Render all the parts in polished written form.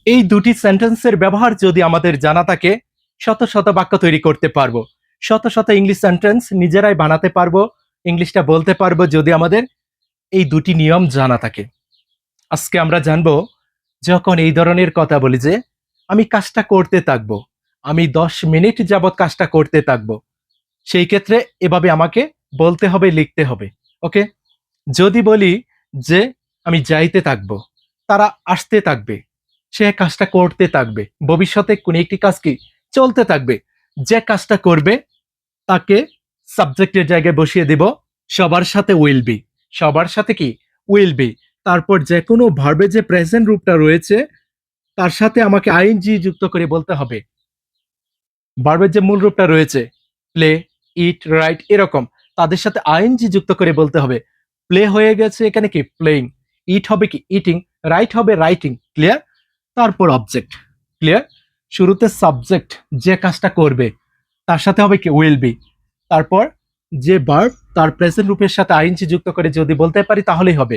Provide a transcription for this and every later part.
এই দুটি সেন্টেন্সের ব্যবহার যদি আমাদের জানা থাকে, শত শত বাক্য তৈরি করতে পারবো, শত শত ইংলিশ সেন্টেন্স নিজেরাই বানাতে পারবো, ইংলিশটা বলতে পারবো যদি আমাদের এই দুটি নিয়ম জানা থাকে। আজকে আমরা জানবো, যখন এই ধরনের কথা বলি যে আমি কাজটা করতে থাকবো, আমি 10 মিনিট যাবৎ কাজটা করতে থাকবো, সেই ক্ষেত্রে এভাবে আমাকে বলতে হবে, লিখতে হবে। ওকে, যদি বলি যে আমি যাইতে থাকবো, তারা আসতে থাকবে, সে কাজটা করতে থাকবে, ভবিষ্যতে কোন একটি কাজ কি চলতে থাকবে, যে কাজটা করবে তাকে সাবজেক্টের জায়গায় বসিয়ে দিব সবার সাথে উইল বি, সবার সাথে কি উইল বি। তারপর যে কোনো ভার্বে যে প্রেজেন্ট রূপটা রয়েছে তার সাথে আমাকে আইএনজি যুক্ত করে বলতে হবে। ভার্বের যে মূল রূপটা রয়েছে প্লে, ইট, রাইট, এরকম তাদের সাথে আইএনজি যুক্ত করে বলতে হবে। প্লে হয়ে গেছে এখানে কি প্লেইং, ইট হবে কি ইটিং, রাইট হবে রাইটিং। ক্লিয়ার? তারপর অবজেক্ট। ক্লিয়ার? শুরুতে সাবজেক্ট যে কাজটা করবে তার সাথে হবে কি উইল বি, তারপর যে ভার্ব তার প্রেজেন্ট রূপের সাথে আইএনজি যুক্ত করে যদি বলতে পারি তাহলেই হবে।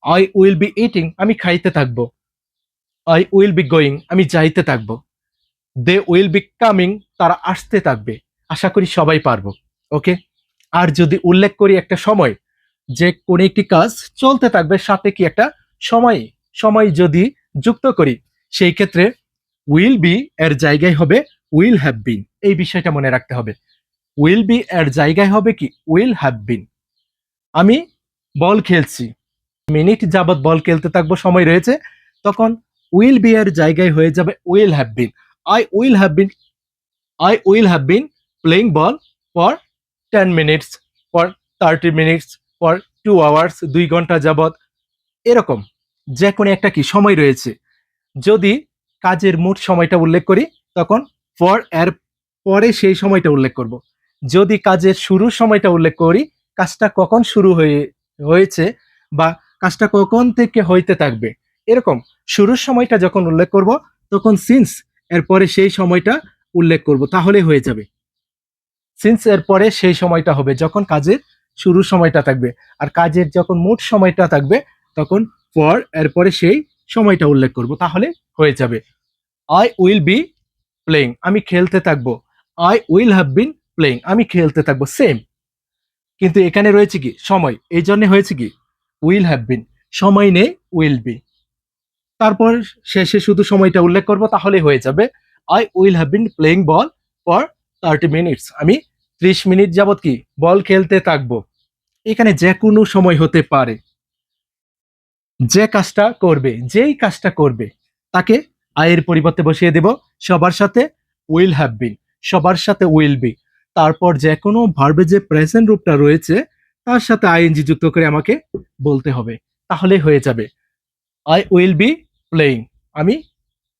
আই উইল বি ইটিং, আমি খাইতে থাকবো। আই উইল বি গোয়িং, আমি যাইতে থাকবো। দে উইল বি কামিং, তারা আসতে থাকবে। আশা করি সবাই পারবো। ওকে, আর যদি উল্লেখ করি একটা সময়, যে কোন একটি কাজ চলতে থাকবে, সাথে কি একটা সময় সময় যদি যুক্ত করি, সেই ক্ষেত্রে উইল বি এর জায়গায় হবে উইল হ্যাভ বিন। এই বিষয়টা মনে রাখতে হবে। উইল বি এর জায়গায় হবে কি উইল হ্যাভ বিন। আমি বল খেলছি, মিনিট যাবত বল খেলতে থাকবো, সময় রয়েছে, তখন উইল বি এর জায়গায় হয়ে যাবে will have been. I will have been, I will have been playing ball for 10 minutes, for 30 minutes, for 2 hours, 2 ঘন্টা যাবৎ। এরকম যে কোনো একটা কি সময় রয়েছে। যদি কাজের মোট সময়টা উল্লেখ করি তখন ফর এর পরে সেই সময়টা উল্লেখ করব। যদি কাজের শুরুর সময়টা উল্লেখ করি, কাজটা কখন শুরু হয়েছে বা কাজটা কখন থেকে হইতে থাকবে, এরকম শুরুর সময়টা যখন উল্লেখ করব তখন সিন্স এর পরে সেই সময়টা উল্লেখ করব, তাহলে হয়ে যাবে। সিন্স এর পরে সেই সময়টা হবে যখন কাজের শুরুর সময়টা থাকবে, আর কাজের যখন মোট সময়টা থাকবে তখন ফর এর পরে সেই সময়টা উল্লেখ করব, তাহলে হয়ে যাবে। আই উইল বি প্লেইং, আমি খেলতে থাকবো। I will have been playing, আমি খেলতে থাকবো। সেম, কিন্তু এখানে রয়েছে কি সময়, এই জন্য হয়েছে কি উইল হ্যাভ বিন, সময় নেই উইল বি, তারপর শেষে শুধু সময়টা উল্লেখ করব, তাহলে হয়ে যাবে I will have been playing ball for 30 minutes, আমি 30 মিনিট যাবত কি বল খেলতে থাকবো। এখানে যে কোনো সময় হতে পারে। যে কাজটা করবে, যেই কাজটা করবে তাকে আয়ের পরিবর্তে বসিয়ে দেব সবার সাথে উইল হ্যাভ বিন, সবার সাথে উইল বি, তারপর যে কোনো ভার্বে যে প্রেজেন্ট রূপটা রয়েছে তার সাথে আইএনজি যুক্ত করে আমাকে বলতে হবে, তাহলে হয়ে যাবে আই উইল বি প্লেইং, আমি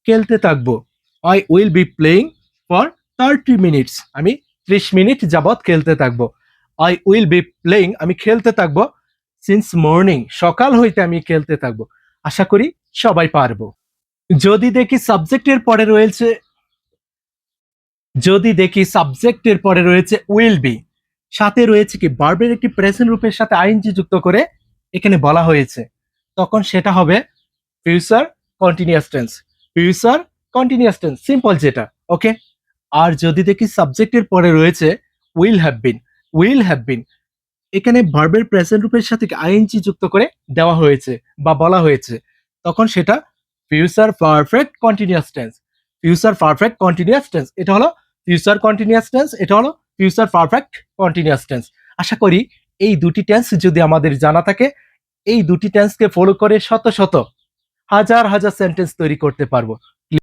খেলতে থাকবো। I will be playing for 30 minutes, আমি 30 মিনিট যাবৎ খেলতে থাকবো। আই উইল বি প্লেইং, আমি খেলতে থাকবো সিন্স মর্নিং, সকাল হইতে আমি খেলতে থাকবো। আশা করি সবাই পারবো। যদি দেখি সাবজেক্টের পরে রয়েছে, যদি দেখি সাবজেক্টের পরে রয়েছে উইল বি, সাথে রয়েছে কি ভার্বের একটি প্রেজেন্ট রূপের সাথে আইএনজি যুক্ত করে এখানে বলা হয়েছে, তখন সেটা হবে future continuous tense. Future continuous tense simple যেটা। ওকে, আর যদি দেখি সাবজেক্টের পরে রয়েছে will have been, will have been এখানে ভার্বের প্রেজেন্ট রূপের সাথে আইএনজি যুক্ত করে দেওয়া হয়েছে বা বলা হয়েছে, তখন সেটা future perfect continuous tense. Future perfect continuous tense, এটা হলো ফিউচার কন্টিনিউয়াস টেন্স, এটা হলো ফিউচার পারফেক্ট কন্টিনিউয়াস টেন্স। আশা করি এই দুটি টেন্স যদি আমাদের জানা থাকে, এই দুটি টেন্সকে ফলো করে শত শত হাজার হাজার সেন্টেন্স তৈরি করতে পারবো।